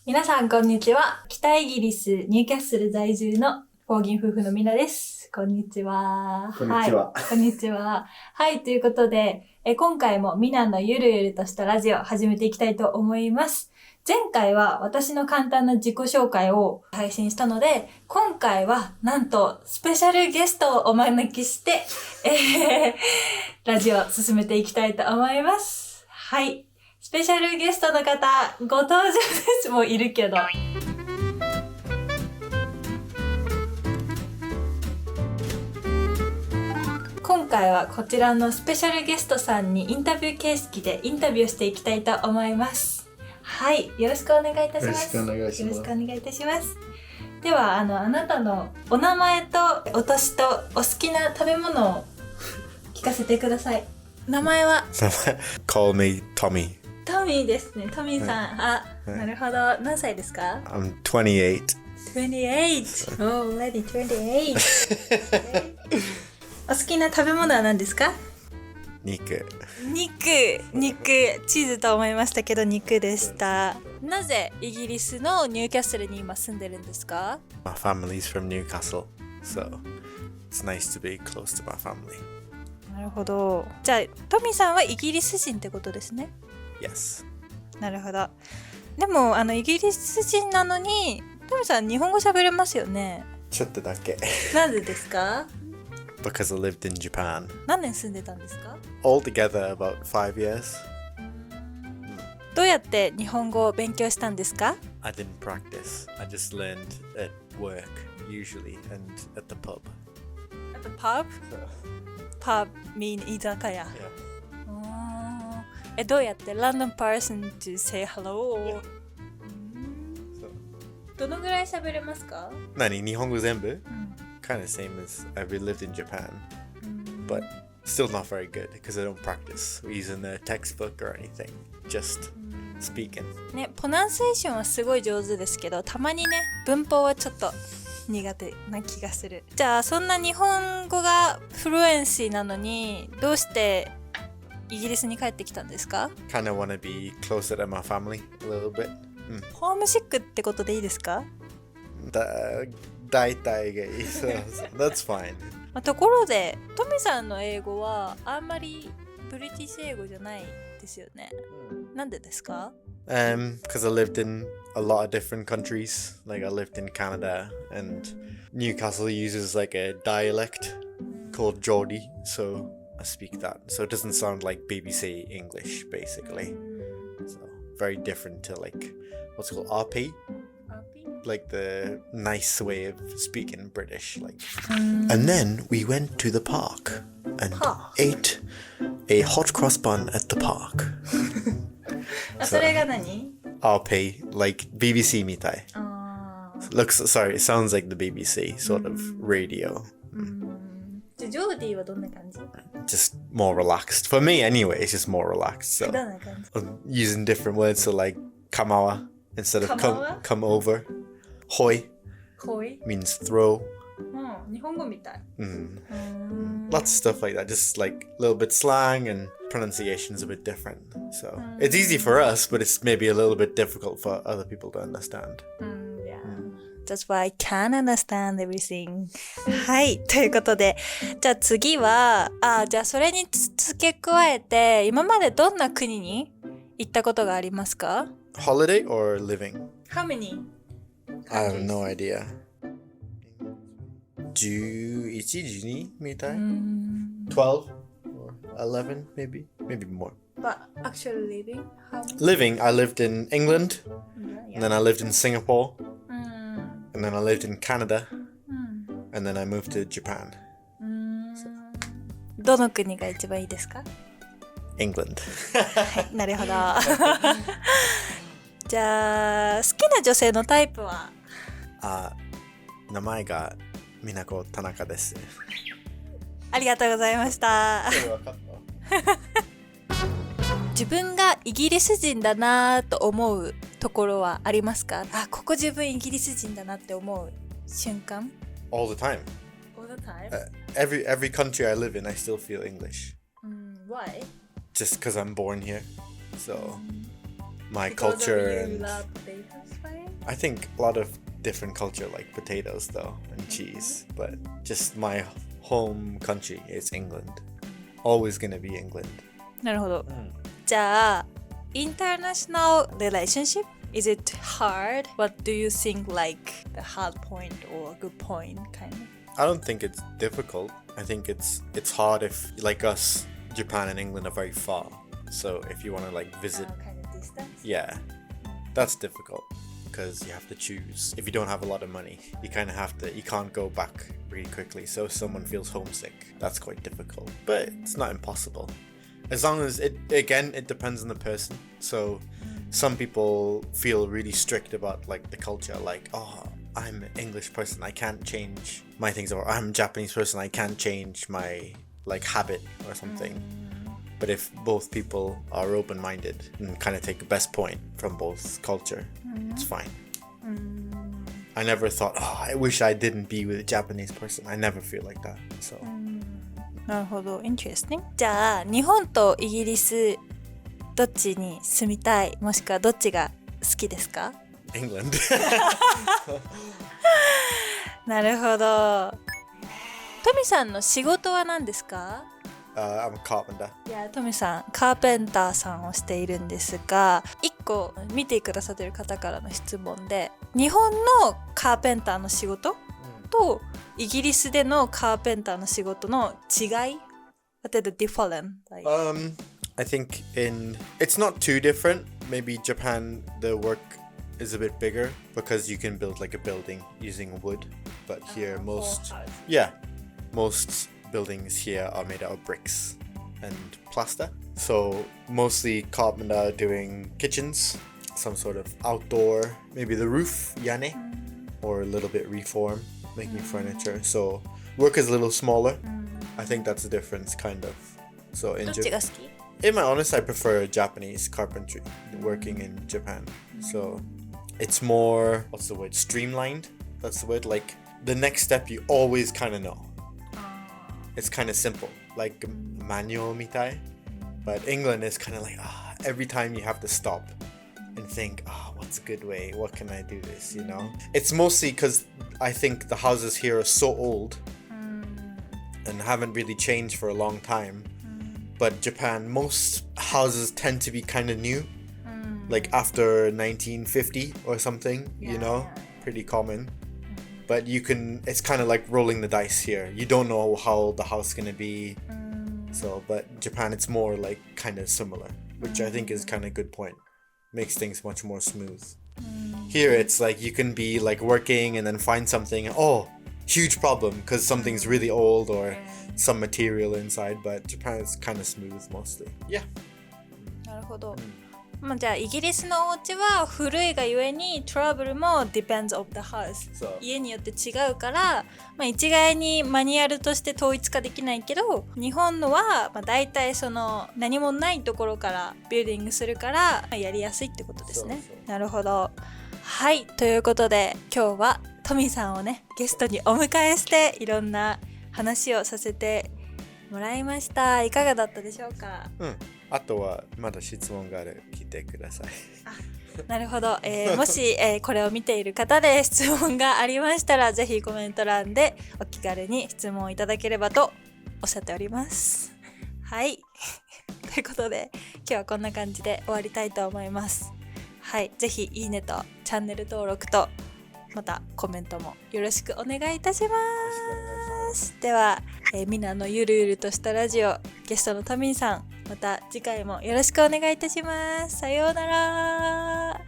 皆さんこんにちは。北イギリスニューカッスル在住のフォーギン夫婦のミナです。こんにちは。こんにちは。はい、こんにちは。はい、ということで、今回もミナのゆるゆるとしたラジオを始めていきたいと思います。前回は私の簡単な自己紹介を配信したので、今回はなんとスペシャルゲストをお招きして、ラジオを進めていきたいと思います。はい。スペシャルゲストの方、ご登場です。もういるけど。今回はこちらのスペシャルゲストさんにインタビュー形式でインタビューをしていきたいと思います。はい。よろしくお願いいたします。よろしくお願いします。よろしくお願いいたします。では、あなたのお名前とお年とお好きな食べ物を聞かせてください。名前はCall me Tommy. トミーですね。トミーさん。はい、なるほど。何歳ですか？ I'm 28. 28. Oh, already 28. お好きな食べ物は何ですか？肉。チーズと思いましたけど肉でした。なぜイギリスのニューキャッスルに今住んでるんですか？ My family's from Newcastle, so it's nice to be close to my family. なるほど。じゃあトミーさんはイギリス人ってことですね。Yes. なるほど。でもイギリス人なのにトミーさん日本語喋れますよね。ちょっとだけ。なんでですか？ Because I lived in Japan. 何年住んでたんですか？ Altogether about 5 years. どうやって日本語を勉強したんですか？ I didn't practice. I just learned at work usually and at the pub. At the pub? Pub mean 居酒屋。Yeah. どうやって random person to say hello? Yeah. どのぐらい喋れますか？何？日本語全部？Kind of same as I've lived in Japan, but still not very good because I don't practice using the textbook or anything, just speaking. ね、プロナンセーションはすごい上手ですけど、たまにね、文法はちょっと苦手な気がする。じゃあ、そんな日本語がフルエンシーなのに、どうしてイギリスに帰ってきたんですか？ Kind of want to be closer to my family a little bit. ホームシックってことでいいですか？大体がいい。So that's fine. ところでトミさんの英語はあんまりブリティッシュ英語じゃないですよね。なんでですか？ Because I lived in a lot of different countries. Like I lived in Canada and Newcastle uses like a dialect called Geordie, so I speak that. So it doesn't sound like BBC English basically. So very different to like what's it called RP?Like the nice way of speaking British, like. And then we went to the park and ate a hot cross bun at the park. それが何？ RP, like BBC みたい。Sorry, it sounds like the BBC sort of radio. ジョーディーはどんな感じ？ Just more relaxed. For me anyway, it's just more relaxed. So どんな感じ？ using different words, so like kamawa instead of come over.Hoi means throw. 日本語みたい。Lots of stuff like that. Just like a little bit slang and pronunciation's a bit different. So it's easy for us, but it's maybe a little bit difficult for other people to understand. Yeah. That's why I can understand everything. はい。ということで、じゃあ次は、じゃあそれに付け加えて、今までどんな国に行ったことがありますか？ Holiday or living? How many?I have no idea. 11, 12みたい? 12 or 11 maybe more. But actually living? How many? Living, I lived in England, and then I lived in Singapore, and then I lived in Canada, and then I moved to Japan. どの国が一番いいですか？ England. はい、なるほど。じゃあ好きな女性のタイプは？名前がみなこ田中です。ありがとうございました。自分がイギリス人だなと思うところはありますか？ここ自分イギリス人だなって思う瞬間？ All the time. All the time? Every country I live in, I still feel English. Why? Just because I'm born here. So my Because of culture you and love potatoes, right? I think a lot of different culture like potatoes though and cheese, but just my home country is England. Always gonna be England. なるほど。じゃあ、international relationship, is it hard? What do you think like the hard point or good point kind of? I don't think it's difficult. I think it's hard if like us, Japan and England are very far. So if you want to like visit, Kind of distance? yeah, that's difficult because you have to choose. If you don't have a lot of money, you kind of have to, you can't go back really quickly. So if someone feels homesick, that's quite difficult, but it's not impossible. As long as it depends on the person. So some people feel really strict about like the culture, like, oh, I'm an English person, I can't change my things, or I'm a Japanese person, I can't change my like habit or something. But if both people are open-minded and kind of take the best point from both culture, it's fine. I never thought, oh, I wish I didn't be with a Japanese person. I never feel like that. So. なるほど、interesting. じゃあ、日本とイギリスどっちに住みたい、もしくはどっちが好きですか？ England. なるほど。トミさんの仕事は何ですかI'm a carpenter. いや、トミさん、カーペンターさんをしているんですが、一個見てくださっている方からの質問で、日本のカーペンターの仕事とイギリスでのカーペンターの仕事の違い What are the difference? Like... I think it's not too different. Maybe Japan, the work is a bit bigger because you can build like a building using wood. But here most buildings here are made out of bricks and plaster. So mostly carpenter doing kitchens, some sort of outdoor, maybe the roof, yane, or a little bit reform, making furniture. So work is a little smaller. I think that's the difference, kind of. So in どっちが好き？ in my honest, I prefer Japanese carpentry working in Japan. So it's more, what's the word, streamlined. That's the word. Like the next step you always kind of know. It's kind of simple, like manual mitai. But England is kind of like, every time you have to stop and think, what's a good way? What can I do this, you know? It's mostly because I think the houses here are so old and haven't really changed for a long time. But Japan, most houses tend to be kind of new, like after 1950 or something, you know, pretty common. But it's kind of like rolling the dice here. You don't know how old the house is going to be. So, but Japan, it's more like kind of similar, which I think is kind of a good point. Makes things much more smooth. Here, it's like you can be like working and then find something, huge problem because something's really old or some material inside, but Japan is kind of smooth mostly. Yeah. なるほど。じゃあイギリスのお家は古いがゆえにトラブルも depends of the house 家によって違うから、一概にマニュアルとして統一化できないけど日本のは、だいたいその何もないところからビルディングするから、やりやすいってことですね。なるほど。はい、ということで今日はトミーさんをねゲストにお迎えしていろんな話をさせてもらいました。いかがだったでしょうか？あとはまだ質問がある聞いてください。なるほど、もし、これを見ている方で質問がありましたらぜひコメント欄でお気軽に質問をいただければとおっしゃっております。はいということで今日はこんな感じで終わりたいと思います。はい、ぜひいいねとチャンネル登録とまたコメントもよろしくお願いいたします。では、みなのゆるゆるとしたラジオゲストのトミーさんまた次回もよろしくお願いいたします。さようなら。